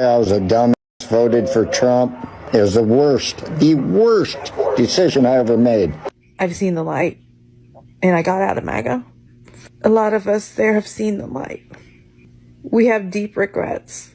I was a dumbass, voted for Trump. It was the worst decision I ever made. I've seen the light, and I got out of MAGA. A lot of us there have seen the light. We have deep regrets.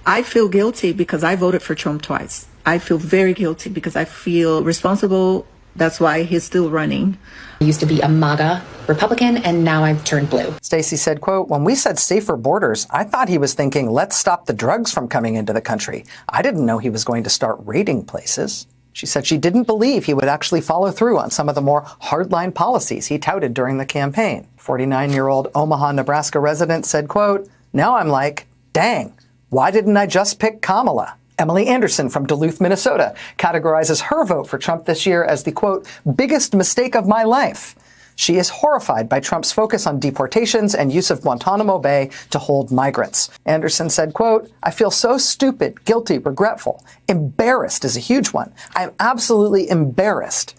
I feel guilty because I voted for Trump twice. I feel very guilty because I feel responsible. That's why he's still running. I used to be a MAGA Republican, and now I've turned blue. Stacey said, quote, "When we said safer borders, I thought he was thinking, let's stop the drugs from coming into the country. I didn't know he was going to start raiding places." She said she didn't believe he would actually follow through on some of the more hardline policies he touted during the campaign. 49-year-old Omaha, Nebraska resident said, quote, "Now I'm like, dang, why didn't I just pick Kamala?" Emily Anderson from Duluth, Minnesota, categorizes her vote for Trump this year as the, quote, "biggest mistake of my life." She is horrified by Trump's focus on deportations and use of Guantanamo Bay to hold migrants. Anderson said, quote, "I feel so stupid, guilty, regretful. Embarrassed is a huge one. I am absolutely embarrassed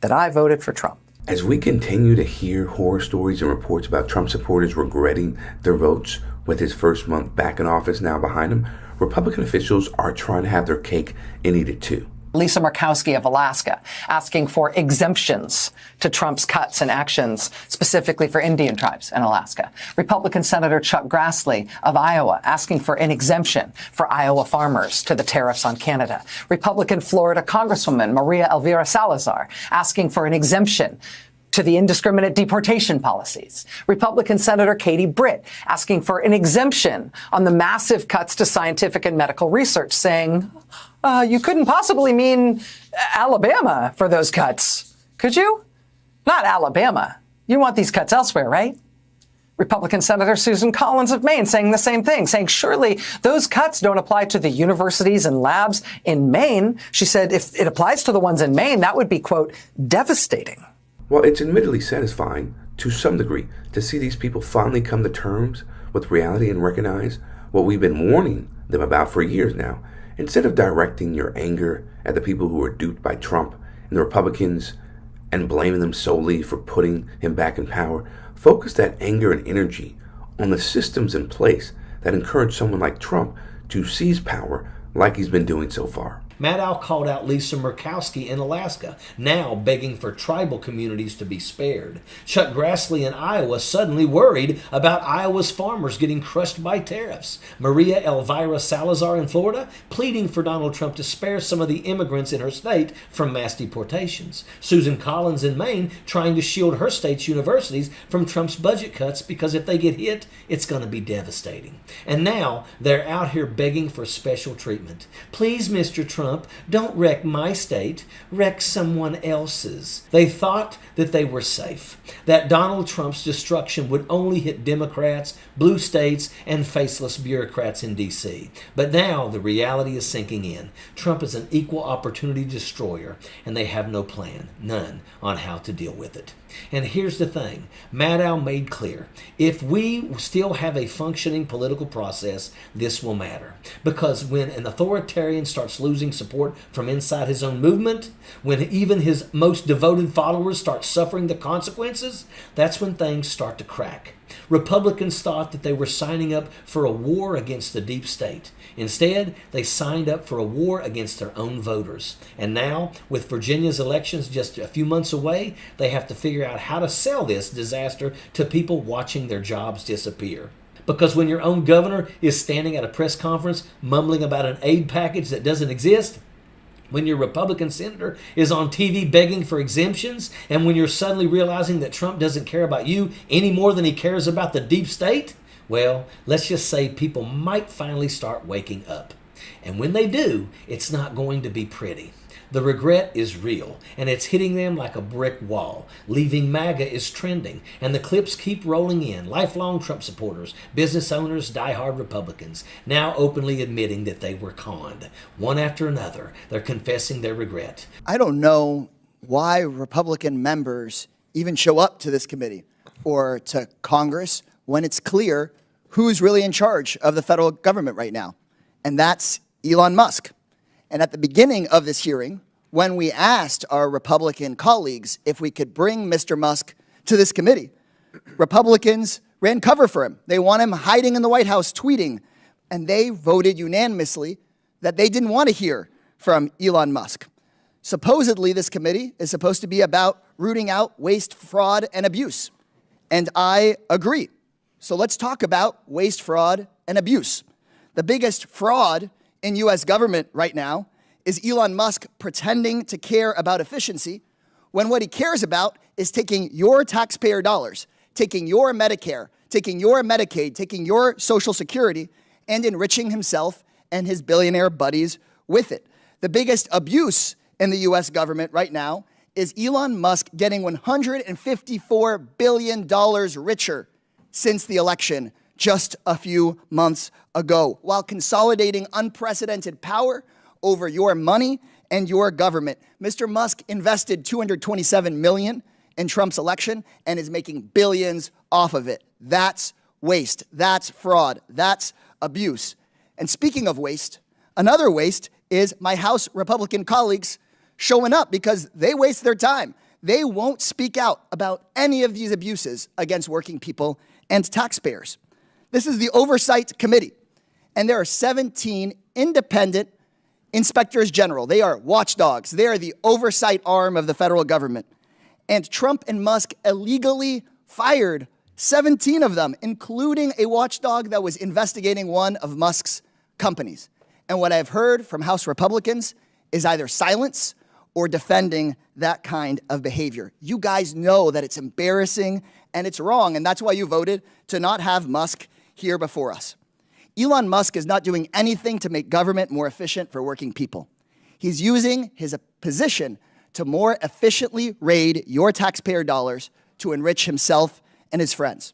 that I voted for Trump." As we continue to hear horror stories and reports about Trump supporters regretting their votes with his first month back in office now behind him, Republican officials are trying to have their cake and eat it too. Lisa Murkowski of Alaska asking for exemptions to Trump's cuts and actions, specifically for Indian tribes in Alaska. Republican Senator Chuck Grassley of Iowa asking for an exemption for Iowa farmers to the tariffs on Canada. Republican Florida Congresswoman Maria Elvira Salazar asking for an exemption to the indiscriminate deportation policies. Republican Senator Katie Britt asking for an exemption on the massive cuts to scientific and medical research, saying, you couldn't possibly mean Alabama for those cuts, could you? Not Alabama. You want these cuts elsewhere, right? Republican Senator Susan Collins of Maine saying the same thing, saying surely those cuts don't apply to the universities and labs in Maine. She said if it applies to the ones in Maine, that would be, quote, devastating. Well, it's admittedly satisfying, to some degree, to see these people finally come to terms with reality and recognize what we've been warning them about for years now. Instead of directing your anger at the people who were duped by Trump and the Republicans and blaming them solely for putting him back in power, focus that anger and energy on the systems in place that encourage someone like Trump to seize power like he's been doing so far. Maddow called out Lisa Murkowski in Alaska, now begging for tribal communities to be spared. Chuck Grassley in Iowa suddenly worried about Iowa's farmers getting crushed by tariffs. Maria Elvira Salazar in Florida pleading for Donald Trump to spare some of the immigrants in her state from mass deportations. Susan Collins in Maine trying to shield her state's universities from Trump's budget cuts because if they get hit, it's going to be devastating. And now they're out here begging for special treatment. Please, Mr. Trump, don't wreck my state, wreck someone else's. They thought that they were safe, that Donald Trump's destruction would only hit Democrats, blue states, and faceless bureaucrats in D.C. But now the reality is sinking in. Trump is an equal opportunity destroyer, and they have no plan, none, on how to deal with it. And here's the thing, Maddow made clear, if we still have a functioning political process, this will matter. Because when an authoritarian starts losing support from inside his own movement, when even his most devoted followers start suffering the consequences, that's when things start to crack. Republicans thought that they were signing up for a war against the deep state. Instead, they signed up for a war against their own voters. And now, with Virginia's elections just a few months away, they have to figure out how to sell this disaster to people watching their jobs disappear. Because when your own governor is standing at a press conference mumbling about an aid package that doesn't exist, when your Republican senator is on TV begging for exemptions, and when you're suddenly realizing that Trump doesn't care about you any more than he cares about the deep state, well, let's just say people might finally start waking up. And when they do, it's not going to be pretty. The regret is real, and it's hitting them like a brick wall. Leaving MAGA is trending, and the clips keep rolling in. Lifelong Trump supporters, business owners, diehard Republicans, now openly admitting that they were conned. One after another, they're confessing their regret. I don't know why Republican members even show up to this committee or to Congress when it's clear who's really in charge of the federal government right now, and that's Elon Musk. And at the beginning of this hearing, when we asked our Republican colleagues if we could bring Mr. Musk to this committee, Republicans ran cover for him. They want him hiding in the White House tweeting and they voted unanimously that they didn't want to hear from Elon Musk. Supposedly, this committee is supposed to be about rooting out waste, fraud, and abuse. And I agree. So let's talk about waste, fraud, and abuse. The biggest fraud in US government right now is Elon Musk pretending to care about efficiency when what he cares about is taking your taxpayer dollars, taking your Medicare, taking your Medicaid, taking your Social Security, and enriching himself and his billionaire buddies with it. The biggest abuse in the US government right now is Elon Musk getting $154 billion richer since the election just a few months ago, while consolidating unprecedented power over your money and your government. Mr. Musk invested $227 million in Trump's election and is making billions off of it. That's waste. That's fraud. That's abuse. And speaking of waste, another waste is my House Republican colleagues showing up because they waste their time. They won't speak out about any of these abuses against working people and taxpayers. This is the Oversight Committee, and there are 17 independent inspectors general. They are watchdogs. They are the oversight arm of the federal government. And Trump and Musk illegally fired 17 of them, including a watchdog that was investigating one of Musk's companies. And what I've heard from House Republicans is either silence or defending that kind of behavior. You guys know that it's embarrassing and it's wrong, and that's why you voted to not have Musk here before us. Elon Musk is not doing anything to make government more efficient for working people. He's using his position to more efficiently raid your taxpayer dollars to enrich himself and his friends.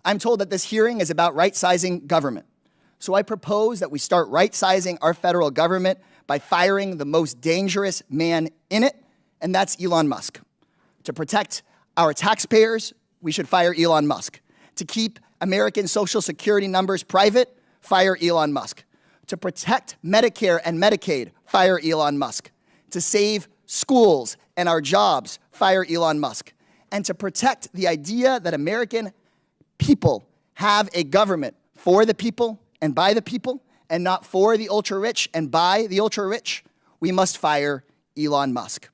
I'm told that this hearing is about right-sizing government. So I propose that we start right-sizing our federal government by firing the most dangerous man in it, and that's Elon Musk. To protect our taxpayers, we should fire Elon Musk. To keep American Social Security numbers private, fire Elon Musk. To protect Medicare and Medicaid, fire Elon Musk. To save schools and our jobs, fire Elon Musk. And to protect the idea that American people have a government for the people and by the people, and not for the ultra-rich and by the ultra-rich, we must fire Elon Musk.